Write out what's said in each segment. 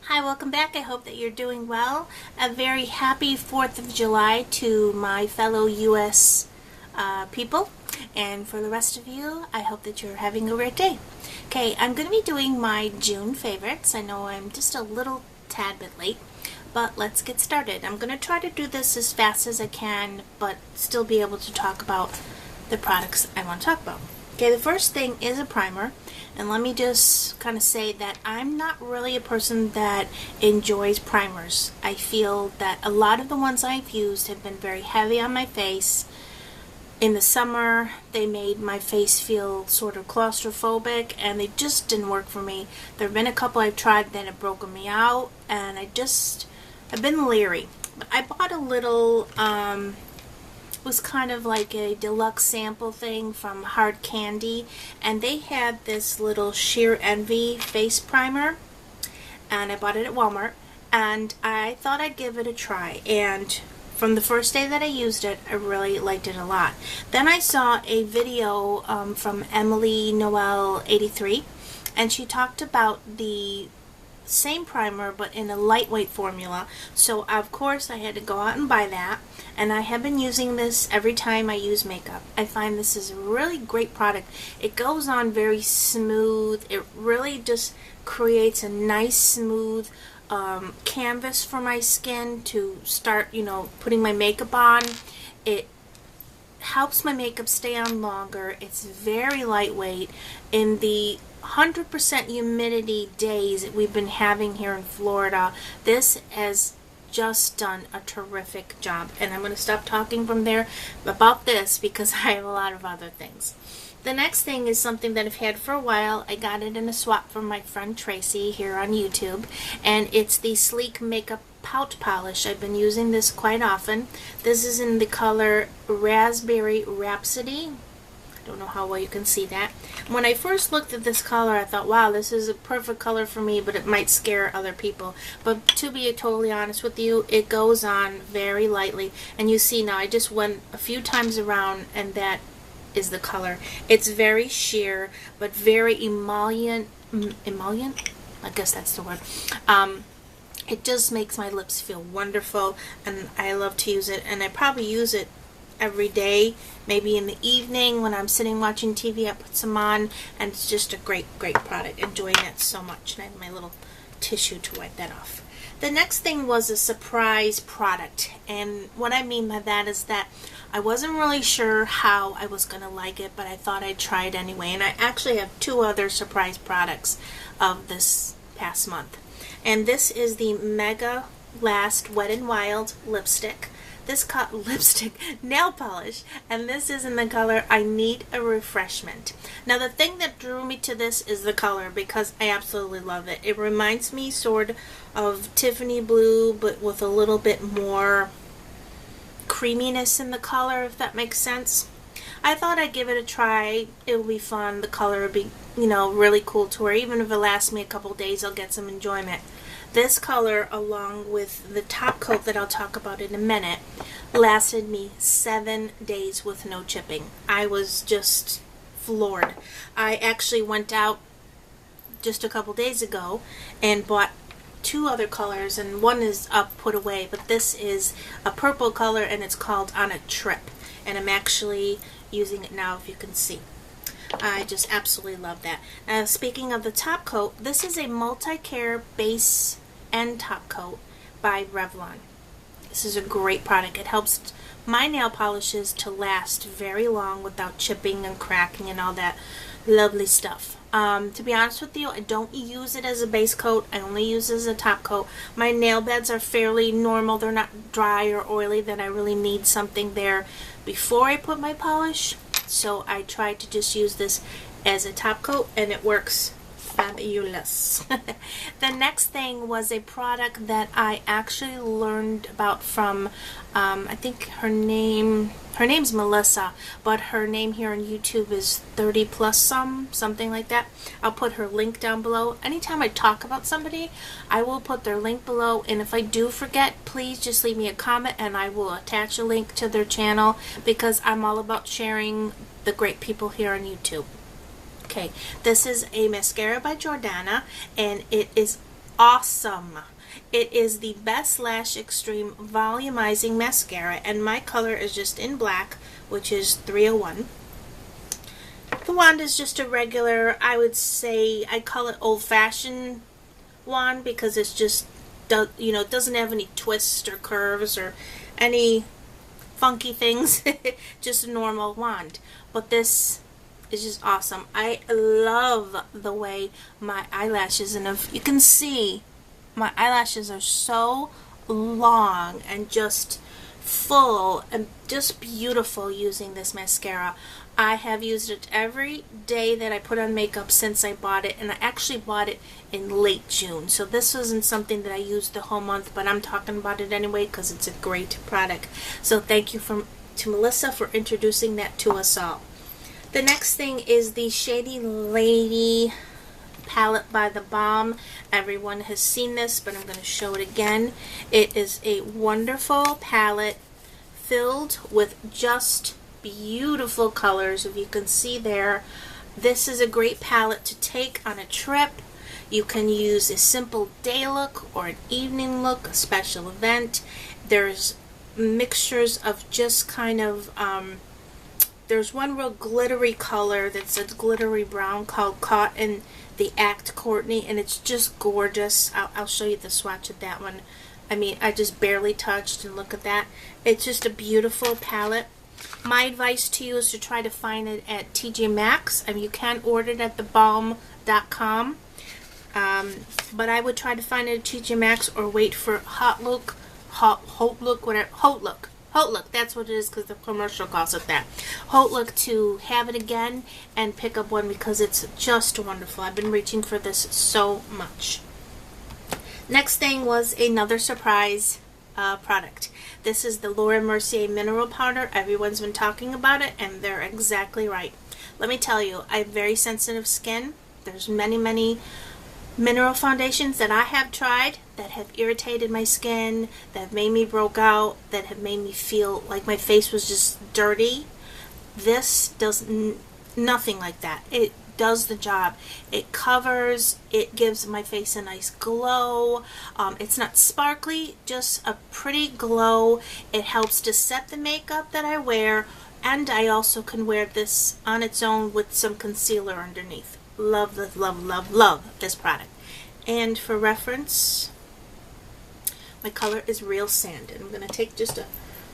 Hi, welcome back. I hope that you're doing well. A very happy 4th of July to my fellow U.S. People. And for the rest of you, I hope that you're having a great day. Okay, I'm going to be doing my June favorites. I know I'm just a little tad bit late, but let's get started. I'm going to try to do this as fast as I can, but still be able to talk about the products I want to talk about. Okay, the first thing is a primer, and let me just kind of say that I'm not really a person that enjoys primers. I feel that a lot of the ones I've used have been very heavy on my face. In the summer, they made my face feel sort of claustrophobic, and they just didn't work for me. There have been a couple I've tried that have broken me out, and I've been leery. But I bought a little, was kind of like a deluxe sample thing from Hard Candy, and they had this little Sheer Envy face primer, and I bought it at Walmart, and I thought I'd give it a try. And from the first day that I used it, I really liked it a lot. Then I saw a video from Emily Noel 83, and she talked about the same primer but in a lightweight formula, so of course I had to go out and buy that, and I have been using this every time I use makeup. I find this is a really great product. It goes on very smooth. It really just creates a nice smooth canvas for my skin to start, putting my makeup on. It helps my makeup stay on longer. It's very lightweight. In the 100% humidity days that we've been having here in Florida, this has just done a terrific job. And I'm going to stop talking from there about this because I have a lot of other things. The next thing is something that I've had for a while. I got it in a swap from my friend Tracy here on YouTube, and it's the Sleek Makeup Pout Polish. I've been using this quite often. This is in the color Raspberry Rhapsody. I don't know how well you can see that. When I first looked at this color, I thought, wow, this is a perfect color for me, but it might scare other people. But to be totally honest with you, it goes on very lightly. And you see now, I just went a few times around, and that is the color. It's very sheer, but very emollient. I guess that's the word. It just makes my lips feel wonderful, and I love to use it. And I probably use it every day, maybe in the evening when I'm sitting watching TV. I put some on, and it's just a great product. Enjoying it so much. And I have my little tissue to wipe that off. The next thing was a surprise product, and what I mean by that is that I wasn't really sure how I was going to like it, but I thought I'd try it anyway. And I actually have two other surprise products of this past month, and this is the Mega Last Wet n Wild lipstick. This lipstick nail polish, and this is in the color I Need a Refreshment. Now the thing that drew me to this is the color, because I absolutely love it. It reminds me sort of Tiffany blue, but with a little bit more creaminess in the color, if that makes sense. I thought I'd give it a try. It'll be fun. The color will be, really cool to wear. Even if it lasts me a couple days, I'll get some enjoyment. This color, along with the top coat that I'll talk about in a minute, lasted me 7 days with no chipping. I was just floored. I actually went out just a couple days ago and bought two other colors, and one is up, put away, but this is a purple color, and it's called On a Trip, and I'm actually using it now, if you can see. I just absolutely love that. Now, speaking of the top coat, this is a multi-care base and top coat by Revlon. This is a great product. It helps my nail polishes to last very long without chipping and cracking and all that lovely stuff. To be honest with you, I don't use it as a base coat. I only use it as a top coat. My nail beds are fairly normal. They're not dry or oily that I really need something there before I put my polish. So I try to just use this as a top coat, and it works fabulous. The next thing was a product that I actually learned about from, I think her name's Melissa, but her name here on YouTube is 30 plus something like that. I'll put her link down below. Anytime I talk about somebody, I will put their link below, and if I do forget, please just leave me a comment and I will attach a link to their channel, because I'm all about sharing the great people here on YouTube. Okay, this is a mascara by Jordana, and it is awesome. It is the Best Lash Extreme Volumizing Mascara, and my color is just in black, which is 301. The wand is just a regular, I would say, I call it old-fashioned wand because it's just, you know, it doesn't have any twists or curves or any funky things. Just a normal wand. But this is just awesome. I love the way my eyelashes, and if you can see, my eyelashes are so long and just full and just beautiful using this mascara. I have used it every day that I put on makeup since I bought it, and I actually bought it in late June. So this wasn't something that I used the whole month, but I'm talking about it anyway because it's a great product. So thank you to Melissa for introducing that to us all. The next thing is the Shady Lady palette by The Balm. Everyone has seen this, but I'm going to show it again. It is a wonderful palette filled with just beautiful colors. If you can see there, this is a great palette to take on a trip. You can use a simple day look or an evening look, a special event. There's mixtures of just kind of there's one real glittery color that's a glittery brown called Caught in the Act Courtney, and it's just gorgeous. I'll show you the swatch of that one. I mean, I just barely touched, and look at that. It's just a beautiful palette. My advice to you is to try to find it at TJ Maxx. I mean, you can order it at thebalm.com, but I would try to find it at TJ Maxx or wait for Haute Look, that's what it is because the commercial calls it that. Haute Look to have it again and pick up one because it's just wonderful. I've been reaching for this so much. Next thing was another surprise product. This is the Laura Mercier Mineral Powder. Everyone's been talking about it, and they're exactly right. Let me tell you, I have very sensitive skin. There's many mineral foundations that I have tried that have irritated my skin, that have made me broke out, that have made me feel like my face was just dirty. This does nothing like that. It does the job. It covers, it gives my face a nice glow. It's not sparkly, just a pretty glow. It helps to set the makeup that I wear, and I also can wear this on its own with some concealer underneath. Love this product. And for reference, my color is Real Sand. And I'm going to take just a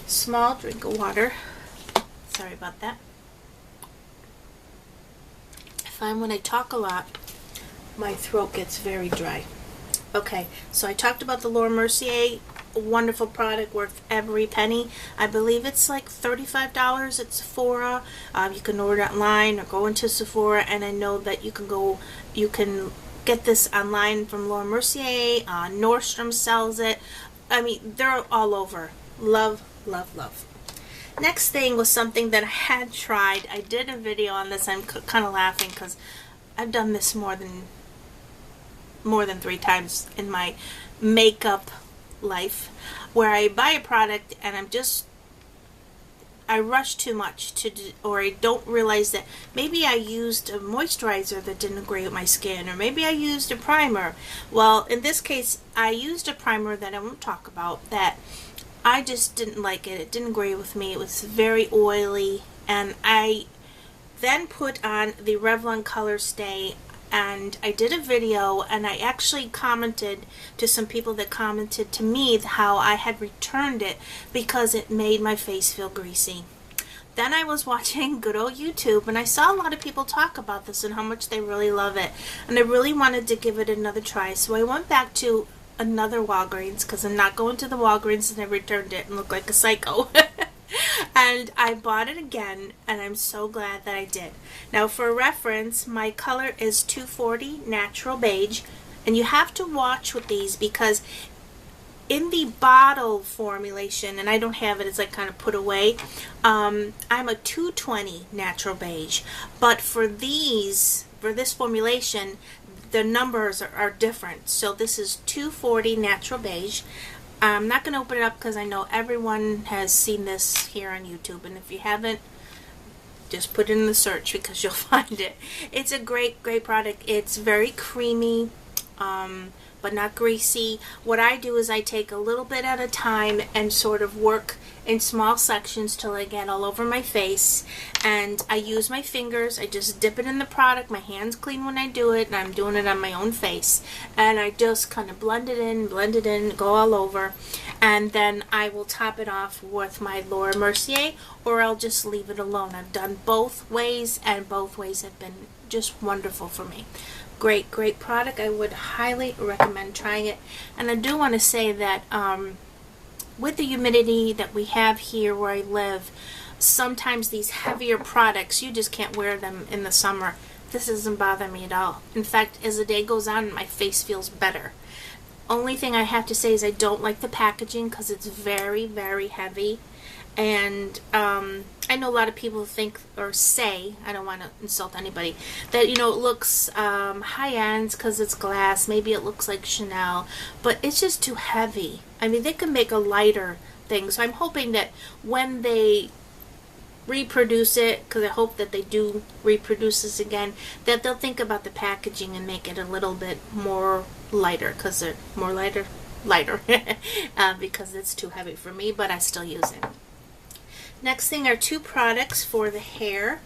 small drink of water. Sorry about that. I find when I talk a lot, my throat gets very dry. Okay, so I talked about the Laura Mercier. A wonderful product, worth every penny. I believe it's like $35 at Sephora. You can order it online or go into Sephora, and I know that you can get this online from Laura Mercier. Nordstrom sells it. I mean, they're all over. Love. Next thing was something that I had tried. I did a video on this. I'm kind of laughing because I've done this more than 3 times in my makeup life, where I buy a product and I rush too much or I don't realize that maybe I used a moisturizer that didn't agree with my skin, or maybe I used a primer. Well, in this case, I used a primer that I won't talk about that I just didn't like it. It didn't agree with me. It was very oily, and I then put on the Revlon Color Stay. And I did a video, and I actually commented to some people that commented to me how I had returned it because it made my face feel greasy. Then I was watching good old YouTube, and I saw a lot of people talk about this and how much they really love it. And I really wanted to give it another try. So I went back to another Walgreens because I'm not going to the Walgreens, and I returned it and looked like a psycho. And I bought it again, and I'm so glad that I did. Now, for reference, my color is 240 Natural Beige, and you have to watch with these because in the bottle formulation, and I don't have it, it's like kind of put away, I'm a 220 Natural Beige, but for this formulation, the numbers are different. So this is 240 Natural Beige. I'm not going to open it up because I know everyone has seen this here on YouTube, and if you haven't, just put it in the search because you'll find it. It's a great product. It's very creamy, but not greasy. What I do is I take a little bit at a time and sort of work in small sections till I get all over my face. And I use my fingers. I just dip it in the product. My hands clean when I do it, and I'm doing it on my own face. And I just kind of blend it in, go all over. And then I will top it off with my Laura Mercier, or I'll just leave it alone. I've done both ways, and both ways have been just wonderful for me. Great product. I would highly recommend trying it. And I do want to say that with the humidity that we have here where I live, sometimes these heavier products, you just can't wear them in the summer. This doesn't bother me at all. In fact, as the day goes on, my face feels better. Only thing I have to say is I don't like the packaging because it's very, very heavy. And I know a lot of people think or say, I don't want to insult anybody, that, you know, it looks high-end because it's glass. Maybe it looks like Chanel, but it's just too heavy. I mean, they could make a lighter thing. So I'm hoping that when they reproduce it, because I hope that they do reproduce this again, that they'll think about the packaging and make it a little bit more lighter, because they're more lighter because it's too heavy for me, but I still use it. Next thing are two products for the hair.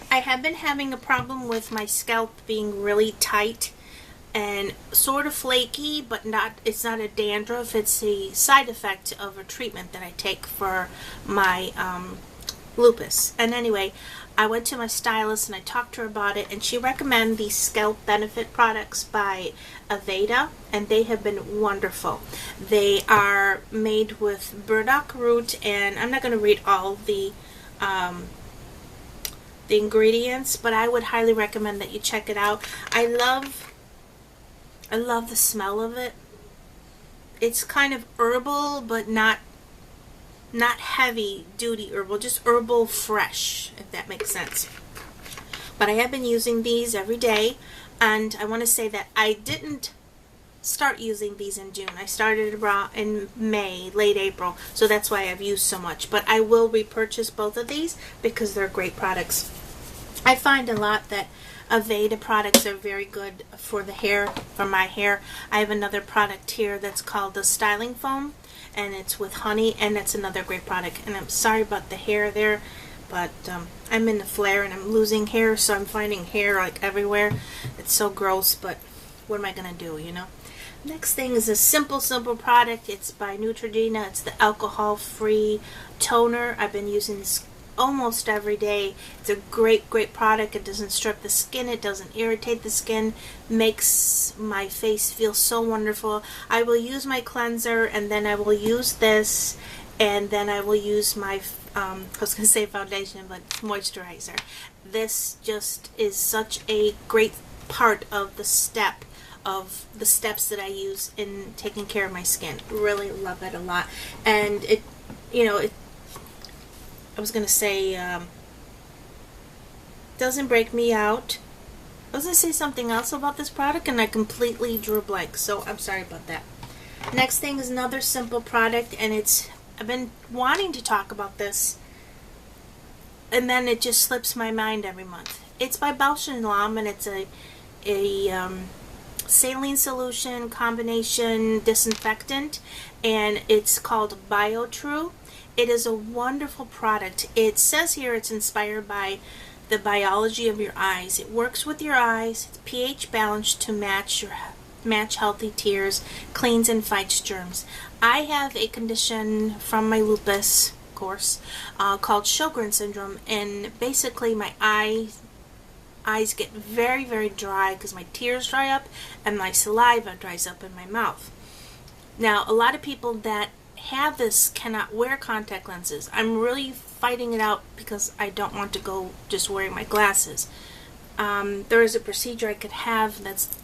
I have been having a problem with my scalp being really tight and sort of flaky, but it's not a dandruff. It's a side effect of a treatment that I take for my lupus. And anyway, I went to my stylist and I talked to her about it, and she recommended these Scalp Benefit products by Aveda, and they have been wonderful. They are made with burdock root, and I'm not going to read all the ingredients, but I would highly recommend that you check it out. I love the smell of it. It's kind of herbal, but not heavy duty herbal, just herbal fresh, if that makes sense. But I have been using these every day, and I want to say that I didn't start using these in June. I started around in May, late April, so that's why I've used so much. But I will repurchase both of these because they're great products. I find a lot that Aveda products are very good for the hair, for my hair. I have another product here that's called the Styling Foam, and it's with honey, and that's another great product. And I'm sorry about the hair there, but I'm in the flare and I'm losing hair, so I'm finding hair like everywhere. It's so gross, but what am I gonna do, you know? Next thing is a simple product. It's by Neutrogena. It's the alcohol-free toner. I've been using this almost every day. It's a great product. It doesn't strip the skin, it doesn't irritate the skin, makes my face feel so wonderful. I will use my cleanser, and then I will use this, and then I will use my I was going to say foundation, but moisturizer. This just is such a great part of the steps that I use in taking care of my skin. Really love it a lot. And it, you know, I was going to say, doesn't break me out. I was going to say something else about this product, and I completely drew a blank, so I'm sorry about that. Next thing is another simple product, and I've been wanting to talk about this, and then it just slips my mind every month. It's by Bausch & Lomb, and it's a saline solution combination disinfectant, and it's called BioTrue. It is a wonderful product. It says here it's inspired by the biology of your eyes. It works with your eyes. It's pH balanced to match healthy tears, cleans and fights germs. I have a condition from my lupus, of course, called Sjogren syndrome, and basically my eyes get very dry because my tears dry up and my saliva dries up in my mouth. Now, a lot of people that have this cannot wear contact lenses. I'm really fighting it out because I don't want to go just wearing my glasses. There is a procedure I could have that's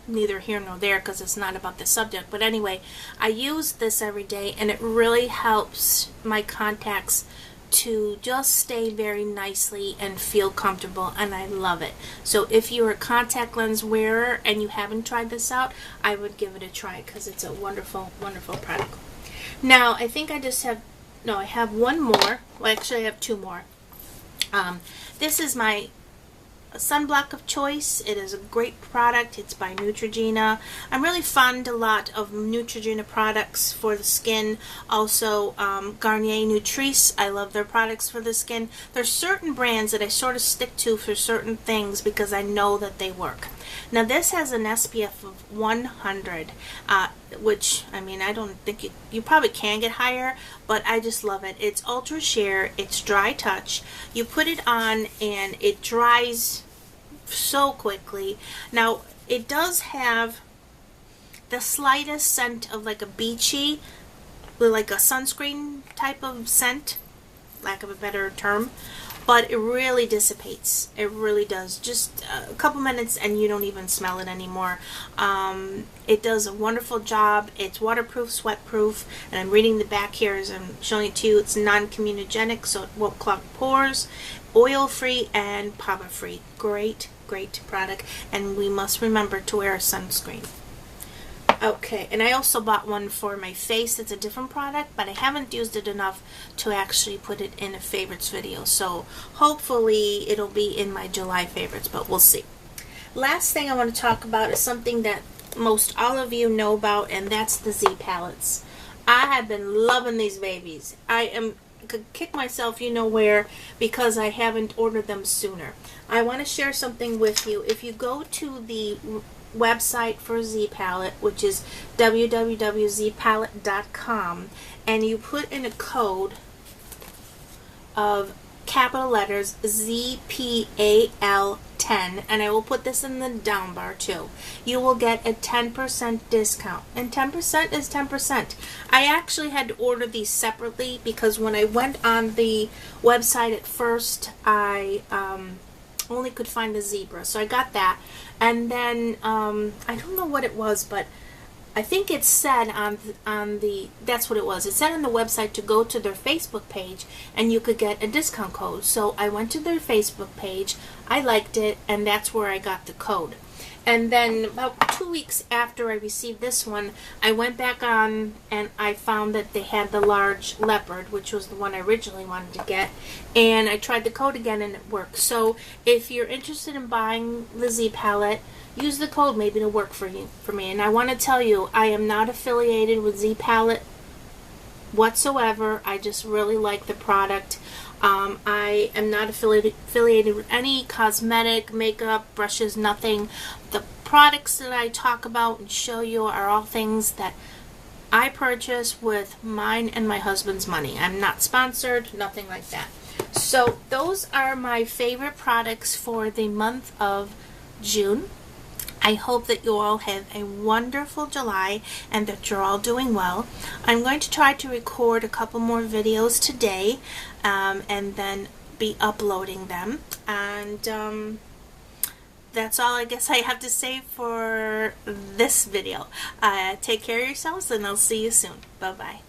neither here nor there because it's not about the subject. But anyway, I use this every day, and it really helps my contacts to just stay very nicely and feel comfortable, and I love it. So if you're a contact lens wearer and you haven't tried this out, I would give it a try because it's a wonderful product. Now, I think I just have, no, I have one more. Well, actually I have two more. This is my sunblock of choice. It is a great product. It's by Neutrogena. I'm really fond a lot of Neutrogena products for the skin. Also, Garnier Nutrice. I love their products for the skin. There's certain brands that I sort of stick to for certain things because I know that they work. Now this has an SPF of 100, which, I mean, I don't think you probably can get higher, but I just love it. It's Ultra Sheer, it's dry touch. You put it on and it dries so quickly. Now, it does have the slightest scent of like a beachy, like a sunscreen type of scent, lack of a better term. But it really dissipates. It really does. Just a couple minutes and you don't even smell it anymore. It does a wonderful job. It's waterproof, sweatproof, and I'm reading the back here as I'm showing it to you. It's non-comedogenic, so it won't clog pores. Oil-free and PAVA-free. Great, great product. And we must remember to wear a sunscreen. Okay, and I also bought one for my face. It's a different product, but I haven't used it enough to actually put it in a favorites video. So hopefully it'll be in my July favorites, but we'll see. Last thing I want to talk about is something that most all of you know about, and that's the Z palettes. I have been loving these babies. Could kick myself you know where because I haven't ordered them sooner. I want to share something with you. If you go to the website for Z Palette, which is www.zpalette.com, and you put in a code of capital letters ZPAL10, and I will put this in the down bar too, you will get a 10% discount. And 10% is 10%. I actually had to order these separately because when I went on the website at first, I only could find the zebra, so I got that. And then I don't know what it was, but I think it said on the that's what it was. It said on the website to go to their Facebook page and you could get a discount code. So I went to their Facebook page, I liked it, and that's where I got the code. And then about 2 weeks after I received this one, I went back on and I found that they had the large leopard, which was the one I originally wanted to get. And I tried the code again and it worked. So if you're interested in buying the Z palette, use the code. Maybe it'll work for me. And I want to tell you, I am not affiliated with Z palette whatsoever. I just really like the product. I am not affiliated with any cosmetic, makeup, brushes, nothing. The products that I talk about and show you are all things that I purchase with mine and my husband's money. I'm not sponsored, nothing like that. So those are my favorite products for the month of June. I hope that you all have a wonderful July and that you're all doing well. I'm going to try to record a couple more videos today and then be uploading them. And that's all I guess I have to say for this video. Take care of yourselves and I'll see you soon. Bye-bye.